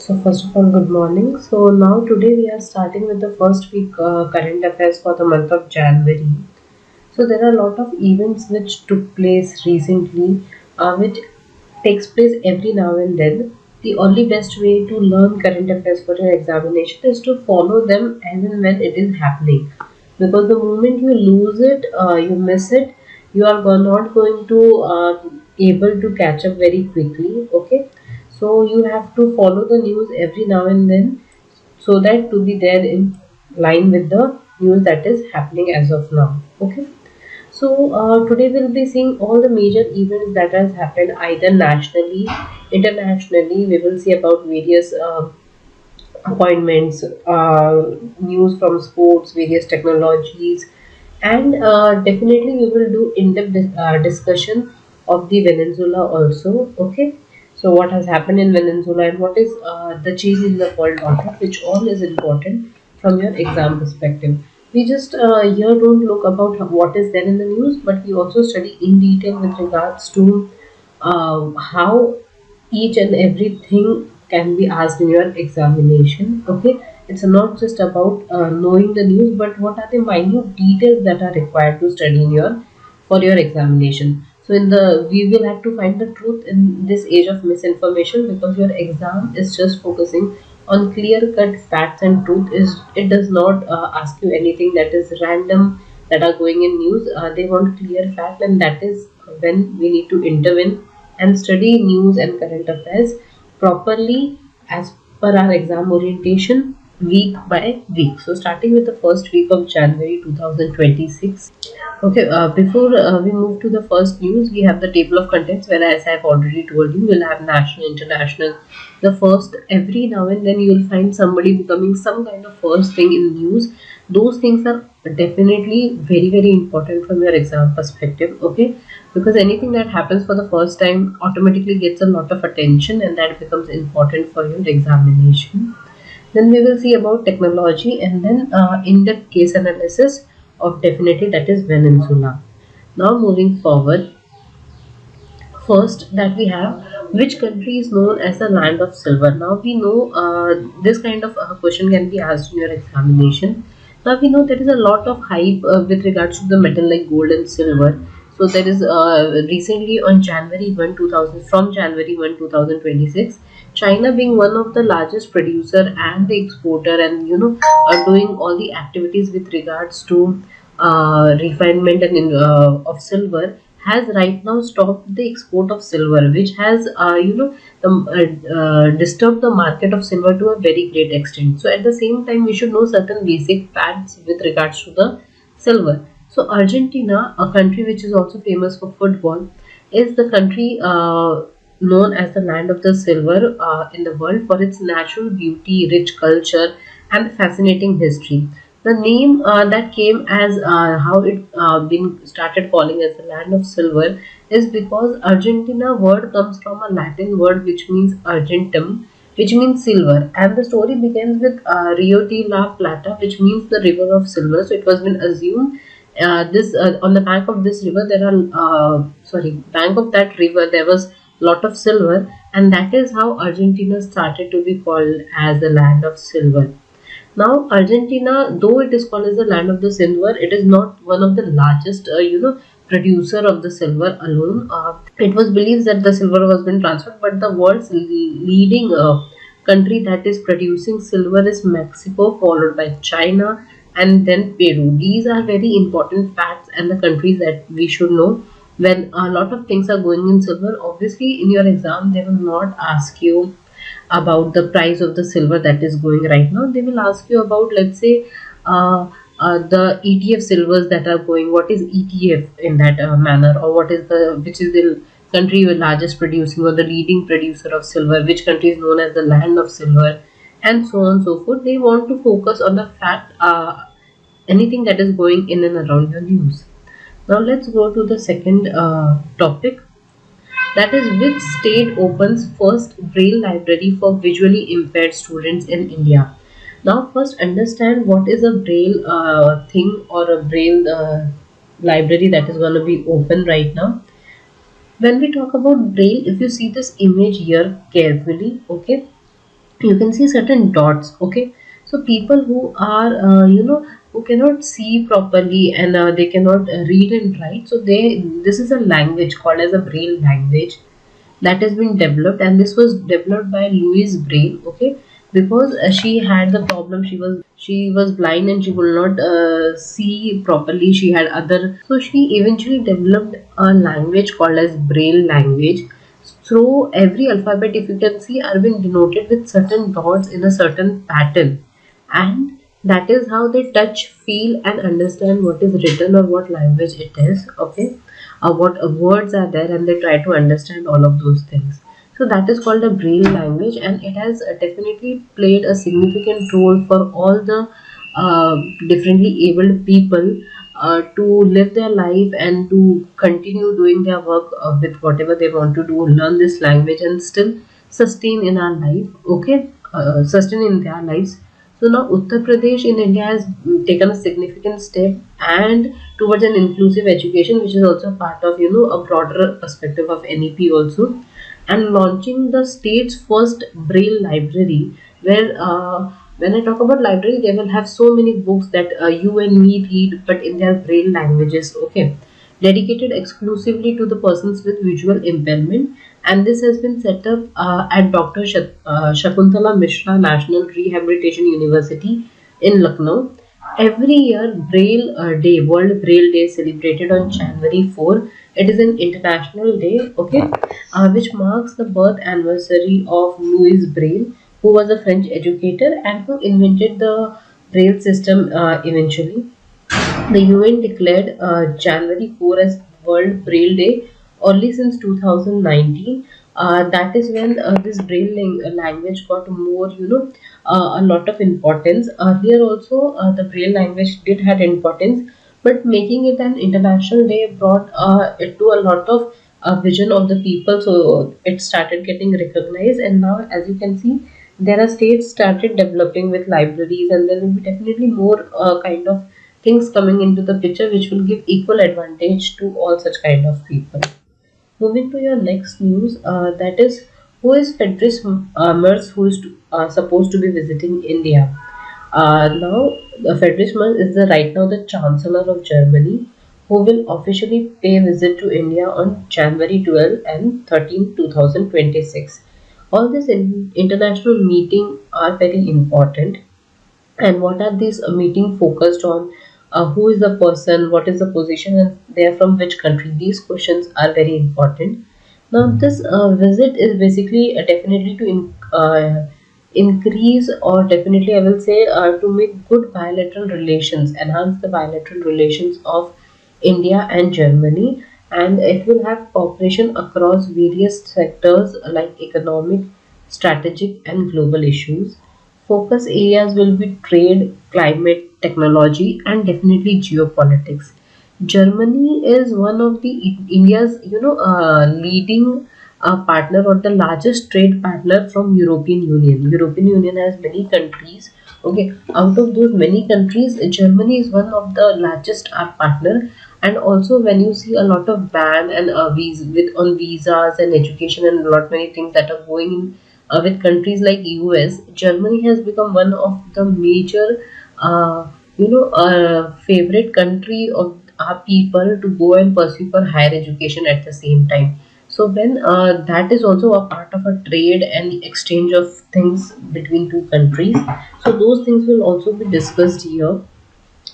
So first of all, good morning. So now today we are starting with the first week current affairs for the month of January. So there are a lot of events which took place recently, which takes place every now and then. The only best way to learn current affairs for your examination is to follow them as and when it is happening. Because the moment you lose it, you miss it, you are not going to able to catch up very quickly. Okay, so you have to follow the news every now and then so that to be there in line with the news that is happening as of now. Okay, so today we'll be seeing all the major events that has happened either nationally, internationally. We will see about various appointments, news from sports, various technologies, and definitely we will do in-depth discussion of the Venezuela also. Okay, so what has happened in Venezuela and what is the change in the world order, which all is important from your exam perspective. We just here don't look about what is there in the news, but we also study in detail with regards to how each and everything can be asked in your examination. Okay, it's not just about knowing the news, but what are the minute details that are required to study in your for your examination. So in the we will have to find the truth in this age of misinformation, because your exam is just focusing on clear cut facts and truth. Is it does not ask you anything that is random that are going in news. They want clear fact, and that is when we need to intervene and study news and current affairs properly as per our exam orientation week by week. So starting with the first week of January 2026. Okay, before we move to the first news, we have the table of contents where, as I've already told you, we'll have national, international. The first, every now and then you'll find somebody becoming some kind of first thing in news. Those things are definitely very, very important from your exam perspective. Okay, because anything that happens for the first time automatically gets a lot of attention, and that becomes important for your examination. Then we will see about technology, and then in-depth case analysis of definitely that is Venezuela. Now moving forward, first that we have, which country is known as the land of silver? Now we know this kind of question can be asked in your examination. Now we know there is a lot of hype with regards to the metal like gold and silver. So there is recently on January 1 2000, from January 1 2026, China being one of the largest producer and the exporter, and are doing all the activities with regards to refinement and of silver, has right now stopped the export of silver, which has disturbed the market of silver to a very great extent. So at the same time, we should know certain basic facts with regards to the silver. So Argentina, a country which is also famous for football, is the country known as the land of the silver in the world for its natural beauty, rich culture, and fascinating history. The name that came as how it been started calling as the land of silver is because Argentina word comes from a Latin word which means argentum, which means silver, and the story begins with Rio de la Plata, which means the river of silver. So it was been assumed this on the bank of this river there are bank of that river there was lot of silver, and that is how Argentina started to be called as the land of silver. Now, Argentina, though it is called as the land of the silver, it is not one of the largest, producer of the silver alone. It was believed that the silver was been transferred, but the world's leading country that is producing silver is Mexico, followed by China, and then Peru. These are very important facts and the countries that we should know. When a lot of things are going in silver, obviously in your exam they will not ask you about the price of the silver that is going right now. They will ask you about, let's say, the ETF silvers that are going. What is ETF in that manner, or what is the which is the country with largest producing or the leading producer of silver? Which country is known as the land of silver, and so on and so forth. They want to focus on the fact, anything that is going in and around your news. Now let's go to the second topic, that is, which state opens first Braille library for visually impaired students in India? Now, first understand what is a Braille thing or a Braille library that is going to be open right now. When we talk about Braille, if you see this image here carefully, okay, you can see certain dots. Okay, so people who are who cannot see properly, and they cannot read and write, so they this is a language called as a braille language that has been developed, and this was developed by Louise Braille. Okay, because she had the problem, she was blind and she could not see properly, she had other, so she eventually developed a language called as Braille language. So every alphabet, if you can see, are been denoted with certain dots in a certain pattern, and that is how they touch, feel, and understand what is written or what language it is. Okay, what words are there, and they try to understand all of those things. So that is called a Braille language, and it has definitely played a significant role for all the uh, differently abled people to live their life and to continue doing their work with whatever they want to do, learn this language and still sustain in our life. Okay, sustain in their lives. So now Uttar Pradesh in India has taken a significant step and towards an inclusive education, which is also part of a broader perspective of NEP also, and launching the state's first Braille library, where when I talk about library, they will have so many books that you and me read, but in their Braille languages. Okay, dedicated exclusively to the persons with visual impairment, and this has been set up at Dr. Shakuntala Mishra National Rehabilitation University in Lucknow. Every year, Braille Day, World Braille Day, is celebrated on January 4. It is an international day, okay, which marks the birth anniversary of Louis Braille, who was a French educator and who invented the Braille system eventually. The UN declared January 4 as World Braille Day only since 2019. That is when this Braille language got more, a lot of importance. Earlier also, the Braille language did had importance, but making it an international day brought it to a lot of vision of the people. So it started getting recognized, and now, as you can see, there are states started developing with libraries, and there will be definitely more kind of things coming into the picture which will give equal advantage to all such kind of people. Moving to your next news, that is, who is Fedris Merz, who is supposed to be visiting India. Now, Friedrich Merz is right now the Chancellor of Germany, who will officially pay visit to India on January 12 and 13, 2026. All these international meetings are very important, and what are these meeting focused on, who is the person, what is the position, and they are from which country. These questions are very important. Now this visit is basically definitely to increase, or definitely I will say to make good bilateral relations, enhance the bilateral relations of India and Germany, and it will have cooperation across various sectors like economic, strategic, and global issues. Focus areas will be trade, climate, technology, and definitely geopolitics. Germany is one of the India's leading partner, or the largest trade partner from European Union. European Union has many countries. Okay, out of those many countries, Germany is one of the largest partner. And also, when you see a lot of ban and with on visas and education and a lot many things that are going in with countries like US, Germany has become one of the major, favorite country of our people to go and pursue for higher education at the same time. So when that is also a part of a trade and exchange of things between two countries, so those things will also be discussed here.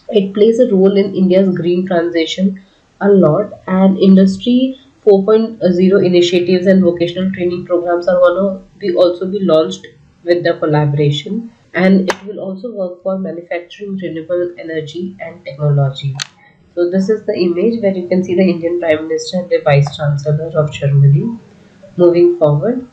It plays a role in India's green transition a lot, and Industry 4.0 initiatives and vocational training programs are one of be also be launched with the collaboration, and it will also work for manufacturing renewable energy and technology. So this is the image where you can see the Indian Prime Minister and the Vice Chancellor of Germany. Moving forward,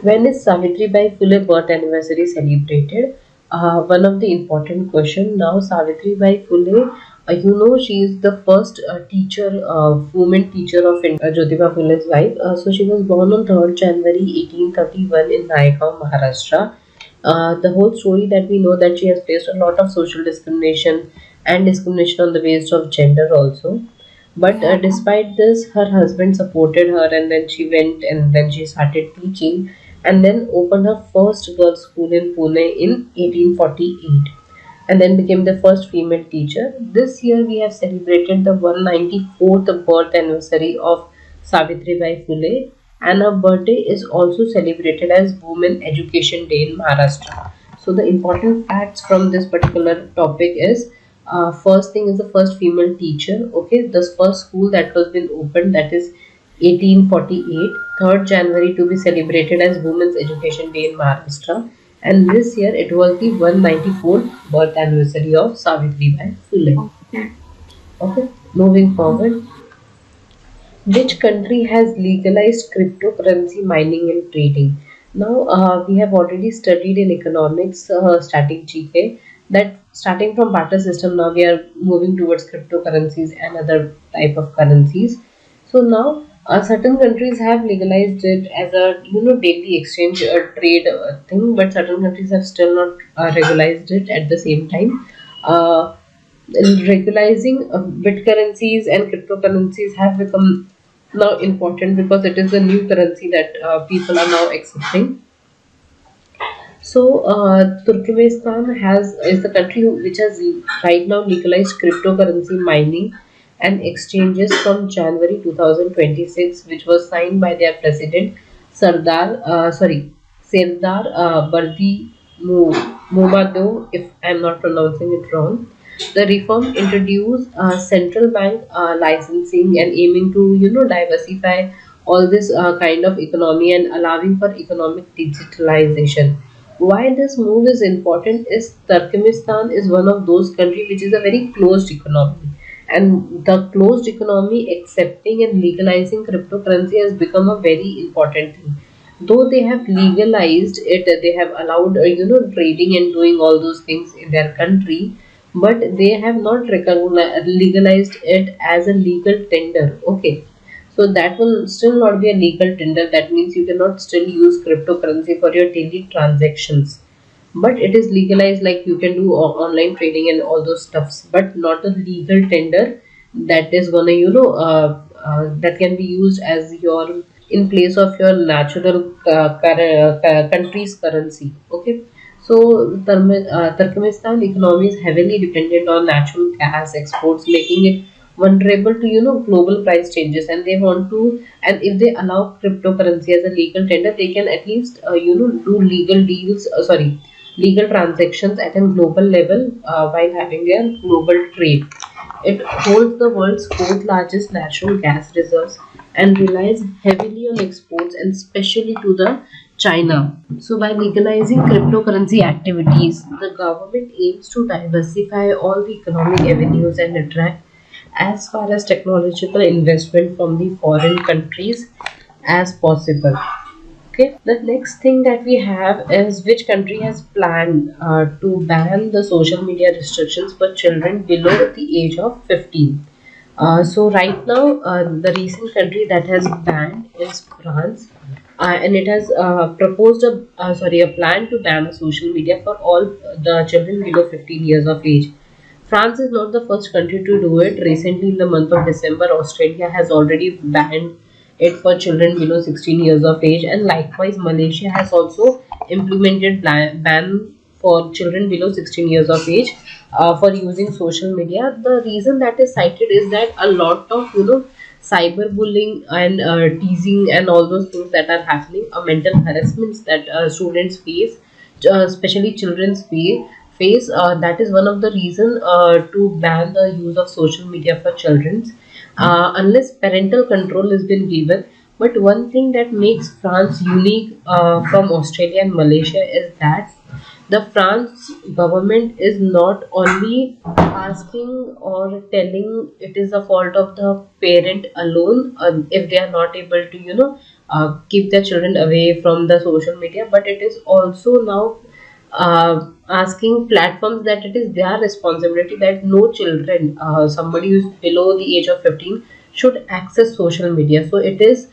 when is Savitribai Phule birth anniversary celebrated? One of the important question now. Savitribai Phule, she is the first teacher, woman teacher of Jyotiba Phule's wife. So she was born on 3rd January 1831 in Nayagaon, Maharashtra. The whole story that we know that she has faced a lot of social discrimination and discrimination on the basis of gender also. But despite this, her husband supported her, and then she went and then she started teaching. and then opened her first girls' school in Pune in 1848 and then became the first female teacher. This year we have celebrated the 194th birth anniversary of Savitribai Phule, and her birthday is also celebrated as Women Education Day in Maharashtra. So the important facts from this particular topic is, first thing is the first female teacher. Okay, this first school that was been opened, that is 1848, 3rd January to be celebrated as Women's Education Day in Maharashtra, and this year it was the 194th birth anniversary of Savitribai Phule. Okay. Okay, moving forward, which country has legalized cryptocurrency mining and trading? Now, we have already studied in economics, static GK, that starting from barter system, now we are moving towards cryptocurrencies and other type of currencies. So now, certain countries have legalized it as a daily exchange trade thing, but certain countries have still not regularized it at the same time. Uh, Regularizing bit currencies and cryptocurrencies have become now important because it is the new currency that people are now accepting. So, Turkmenistan has is the country which has right now legalized cryptocurrency mining and exchanges from January 2026, which was signed by their president Serdar Bardi Momado, if I'm not pronouncing it wrong. The reform introduced central bank licensing and aiming to diversify all this kind of economy and allowing for economic digitalization. Why this move is important is Turkmenistan is one of those countries which is a very closed economy, and the closed economy accepting and legalizing cryptocurrency has become a very important thing. Though they have legalized it, they have allowed trading and doing all those things in their country, but they have not legalized it as a legal tender. Okay, so that will still not be a legal tender. That means you cannot still use cryptocurrency for your daily transactions. But it is legalized, like you can do online trading and all those stuffs, but not a legal tender that is gonna, that can be used as your in place of your natural country's currency. Okay, so Turkmenistan economy is heavily dependent on natural gas exports, making it vulnerable to global price changes. And they want to, and if they allow cryptocurrency as a legal tender, they can at least do legal deals. Legal transactions at a global level while having their global trade. It holds the world's fourth largest natural gas reserves and relies heavily on exports and especially to the China. So by legalizing cryptocurrency activities, the government aims to diversify all the economic avenues and attract as far as technological investment from the foreign countries as possible. Okay, the next thing that we have is which country has planned to ban the social media restrictions for children below the age of 15. So right now, the recent country that has banned is France, and it has proposed a plan to ban social media for all the children below 15 years of age. France is not the first country to do it. Recently, in the month of December, Australia has already banned it for children below 16 years of age, and likewise, Malaysia has also implemented ban for children below 16 years of age for using social media. The reason that is cited is that a lot of cyberbullying and teasing and all those things that are happening, mental harassments that students face, especially children's face. That is one of the reason to ban the use of social media for children, unless parental control has been given. But one thing that makes France unique from Australia and Malaysia is that the France government is not only asking or telling it is the fault of the parent alone if they are not able to keep their children away from the social media, but it is also now asking platforms that it is their responsibility that no children, somebody who's below the age of 15, should access social media. So it is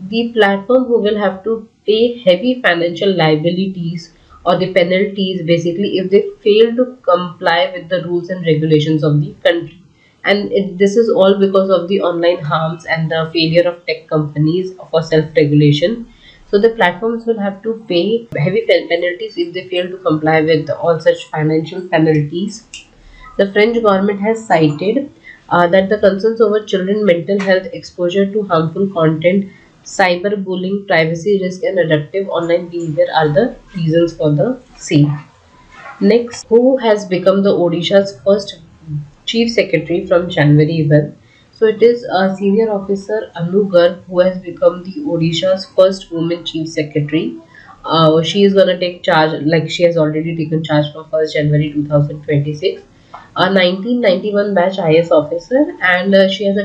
the platform who will have to pay heavy financial liabilities or the penalties basically if they fail to comply with the rules and regulations of the country. And this is all because of the online harms and the failure of tech companies for self regulation. So the platforms will have to pay heavy penalties if they fail to comply with all such financial penalties. The French government has cited that the concerns over children mental health, exposure to harmful content, cyberbullying, privacy risk, and addictive online behavior are the reasons for the same. Next, who has become the Odisha's first chief secretary from January 1? So it is a senior officer Anu Garg who has become the Odisha's first woman chief secretary. She is gonna take charge, like she has already taken charge from 1st January 2026. A 1991 batch IS officer, and she has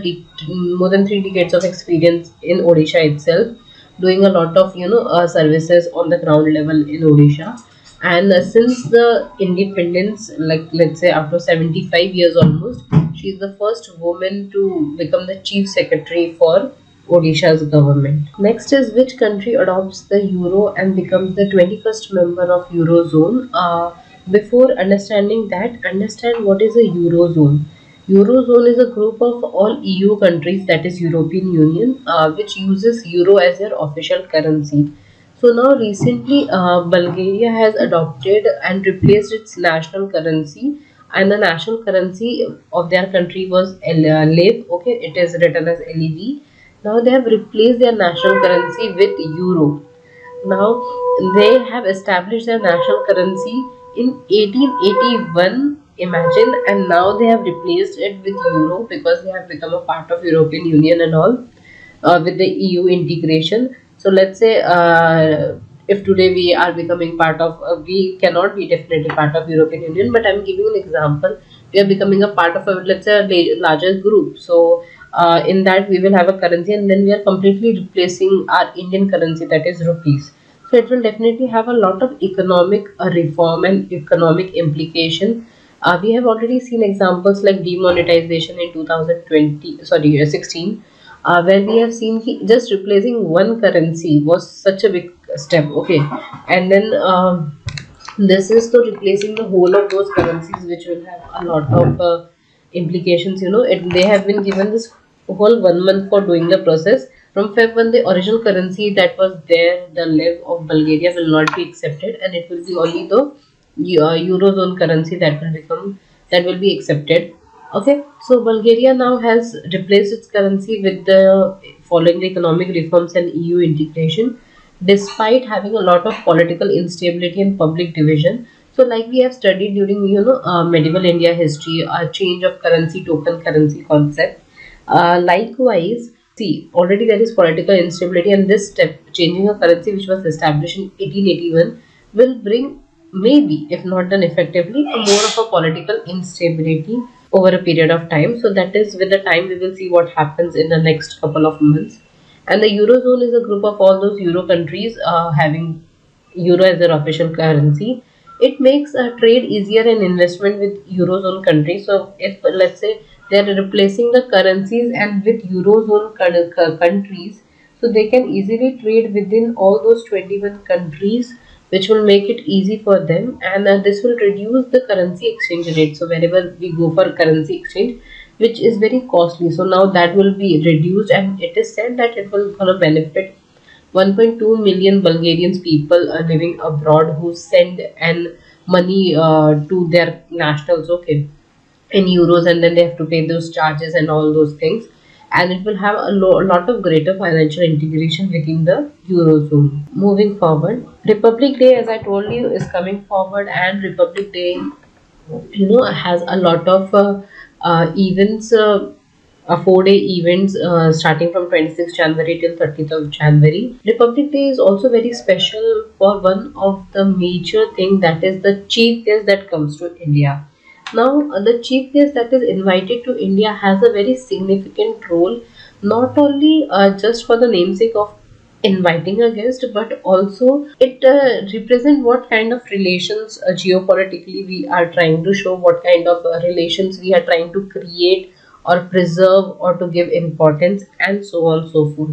more than 3 decades of experience in Odisha itself, doing a lot of services on the ground level in Odisha. And since the independence, like let's say after 75 years almost, she is the first woman to become the chief secretary for Odisha's government. Next is, which country adopts the euro and becomes the 21st member of Eurozone? Before understanding that, understand what is a Eurozone. Eurozone is a group of all EU countries, that is European Union, which uses euro as their official currency. So now recently, Bulgaria has adopted and replaced its national currency, and the national currency of their country was LEV. Okay, it is written as LEV. Now they have replaced their national currency with euro. Now they have established their national currency in 1881. Imagine, and now they have replaced it with euro because they have become a part of European Union and all, with the EU integration. So let's say if today we are becoming part of, we cannot be definitely part of European Union, but I'm giving an example. We are becoming a part of a, let's say, a larger group. So in that we will have a currency, and then we are completely replacing our Indian currency, that is rupees. So it will definitely have a lot of economic reform and economic implication. We have already seen examples like demonetization in 2020, sorry, 16, where we have seen just replacing one currency was such a big step. Okay, and then this is to replacing the whole of those currencies, which will have a lot of implications. They have been given this whole 1 month for doing the process. From Feb 1, the original currency that was there, the lev of Bulgaria, will not be accepted, and it will be only the eurozone currency that will be accepted. Okay, so Bulgaria now has replaced its currency with the following the economic reforms and EU integration, despite having a lot of political instability and public division. So, like we have studied during medieval India history, a change of currency, token currency concept. Likewise, see, already there is political instability, and this step, changing a currency which was established in 1881, will bring, maybe if not done effectively, a more of a political instability over a period of time. So that is, with the time we will see what happens in the next couple of months. And the eurozone is a group of all those euro countries having euro as their official currency. It makes a trade easier and investment with eurozone countries. So if, let's say, they are replacing the currencies and with eurozone countries, so they can easily trade within all those 21 countries, which will make it easy for them, and this will reduce the currency exchange rate. So wherever we go for currency exchange, which is very costly, so now that will be reduced, and it is said that it will gonna benefit 1.2 million Bulgarians people living abroad who send and money to their nationals, okay, in euros, and then they have to pay those charges and all those things, and it will have a lot of greater financial integration within the eurozone. Moving forward, Republic Day, as I told you, is coming forward, and Republic Day, has a lot of events, 4 day events starting from 26th January till 30th of January. Republic Day is also very special for one of the major thing, that is the chief guest that comes to India. Now, the chief guest that is invited to India has a very significant role, not only just for the namesake of inviting a guest, but also it represent what kind of relations geopolitically we are trying to show, what kind of relations we are trying to create or preserve or to give importance, and so on and so forth.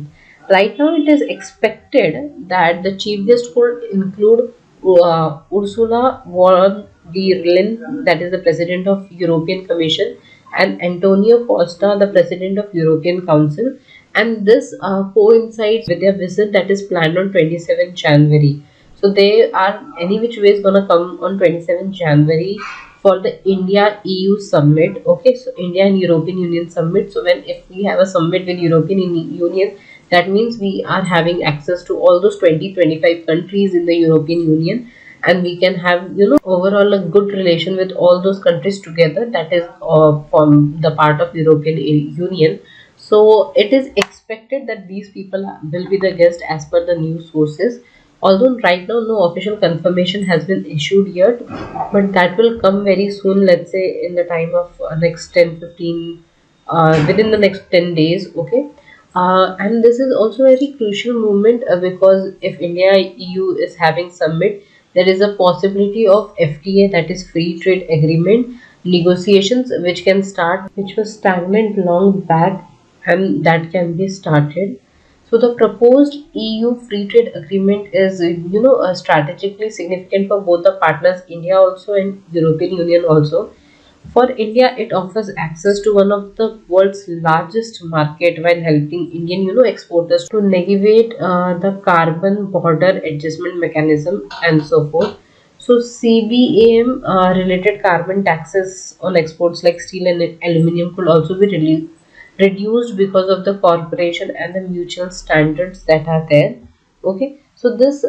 Right now, it is expected that the chief guest could include Ursula von der Leyen, that is the president of European Commission, and Antonio Costa, the president of European Council. and this coincides with their visit that is planned on 27 January. So they are any which way is gonna come on 27 January for the India EU summit. Okay, so India and European Union summit. So when if we have a summit with European Union, that means we are having access to all those 20-25 countries in the European Union, and we can have overall a good relation with all those countries together, that is from the part of European Union. So it is expected that these people will be the guest as per the news sources. Although right now no official confirmation has been issued yet, but that will come very soon. Let's say in the time of next 10-15, within the next 10 days. Okay. And this is also a very crucial moment because if India EU is having summit, there is a possibility of FTA, that is free trade agreement negotiations, which can start, which was stagnant long back, and that can be started. So the proposed EU free trade agreement is, strategically significant for both the partners, India also and European Union also. For India, it offers access to one of the world's largest market while helping Indian, exporters to navigate the carbon border adjustment mechanism and so forth. So CBAM related carbon taxes on exports like steel and aluminium could also be reduced because of the corporation and the mutual standards that are there. Okay, so this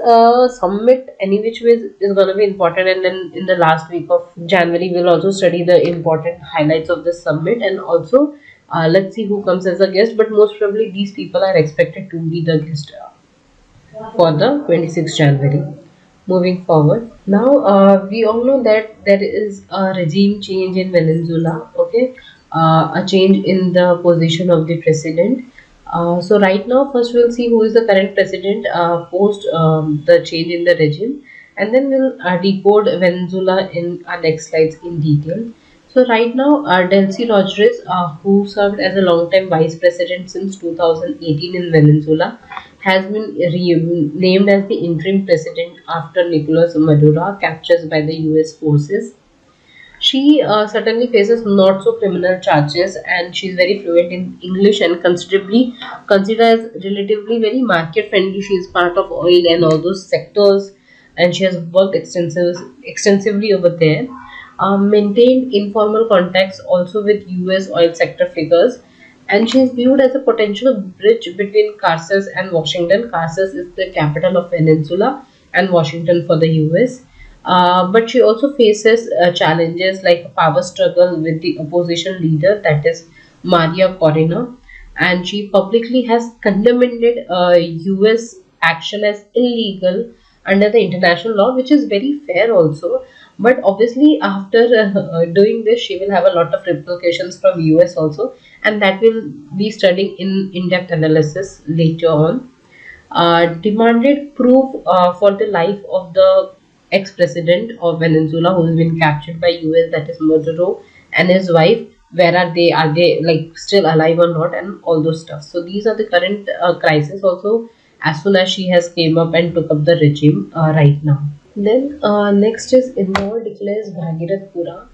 summit, any which way, is going to be important, and then in the last week of January, we'll also study the important highlights of this summit, and also let's see who comes as a guest. But most probably, these people are expected to be the guest for the 26th January. Moving forward, now we all know that there is a regime change in Venezuela. Okay, a change in the position of the president. So right now, first we'll see who is the current president post the change in the regime, and then we'll decode Venezuela in our next slides in detail. So right now, Delcy Rodriguez, who served as a long-time vice president since 2018 in Venezuela, has been named as the interim president after Nicolas Maduro captures by the U.S. forces. She certainly faces not so criminal charges, and she's very fluent in English and considerably considered as relatively very market friendly. She is part of oil and all those sectors, and she has worked extensively over there. Maintained informal contacts also with U.S. oil sector figures, and she is viewed as a potential bridge between Caracas and Washington. Caracas is the capital of Venezuela, and Washington for the U.S. But she also faces challenges like a power struggle with the opposition leader, that is Maria Corina, and she publicly has condemned US action as illegal under the international law, which is very fair also. But obviously, after doing this, she will have a lot of repercussions from US also, and that will be studying in in-depth analysis later on. Demanded proof for the life of the ex-president of Venezuela who has been captured by US, that is Maduro, and his wife. Where are they? Are they like still alive or not? And all those stuff. So these are the current crisis also. As soon as she has came up and took up the regime right now. Then next is Indore declares Bhagirathpura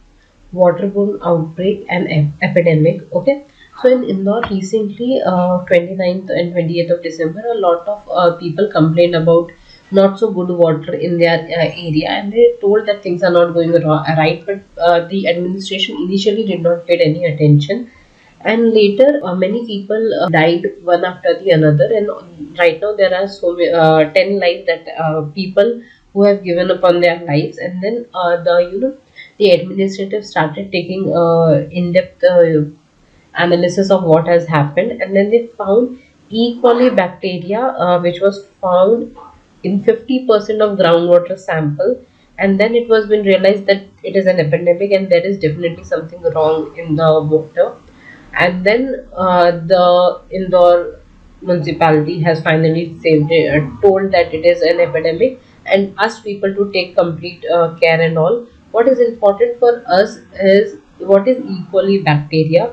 waterborne outbreak and epidemic. Okay, so in Indore recently, 29th and 28th of December, a lot of people complained about not so good water in their area, and they told that things are not going right. But the administration initially did not pay any attention, and later many people died one after the another, and right now there are 10 lives that people who have given up on their lives, and then the administrative started taking in-depth analysis of what has happened, and then they found E. coli bacteria, which was found in 50% of groundwater sample, and then it was been realized that it is an epidemic and there is definitely something wrong in the water. And then the Indore municipality has finally saved it, told that it is an epidemic, and asked people to take complete care and all. What is important for us is what is E. coli bacteria.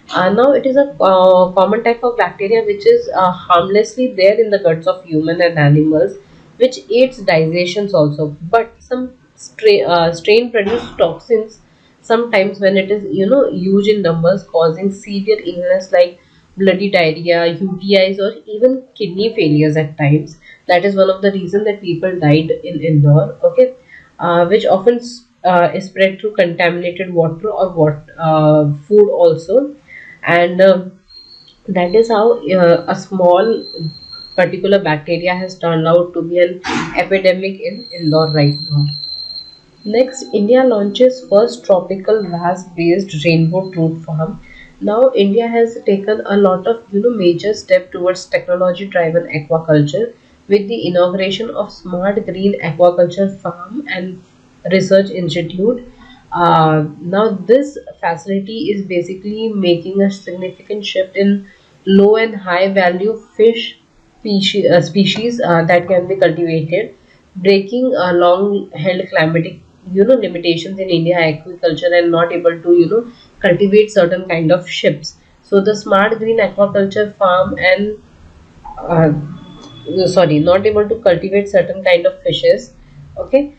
Now it is a common type of bacteria which is harmlessly there in the guts of human and animals, which aids digestions also. But some strain produce toxins sometimes when it is huge in numbers, causing severe illness like bloody diarrhea, UTIs, or even kidney failures at times. That is one of the reasons that people died in Indore. Okay, which often is spread through contaminated water or food also, and that is how a small particular bacteria has turned out to be an epidemic in Indore right now. Next, India launches first tropical RAS-based rainbow trout farm. Now, India has taken a lot of major step towards technology-driven aquaculture with the inauguration of Smart Green Aquaculture Farm and Research Institute. Now, this facility is basically making a significant shift in low and high value fish species that can be cultivated, breaking long held climatic limitations in India agriculture and not able to cultivate certain kind of ships. So the smart green aquaculture farm and uh, sorry, not able to cultivate certain kind of fishes. Okay,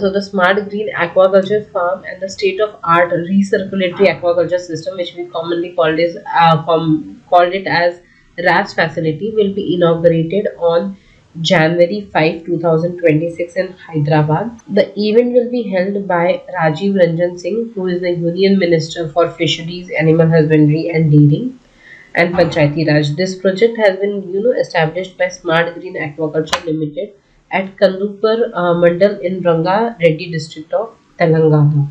so the smart green aquaculture farm and the state of art recirculatory aquaculture system, which we commonly called it as RAS facility, will be inaugurated on January 5, 2026 in Hyderabad. The event will be held by Rajiv Ranjan Singh, who is the Union Minister for Fisheries, Animal Husbandry and Dairy and Panchayati Raj. This project has been established by Smart Green Aquaculture Limited at Kandupur Mandal in Ranga Reddy district of Telangana.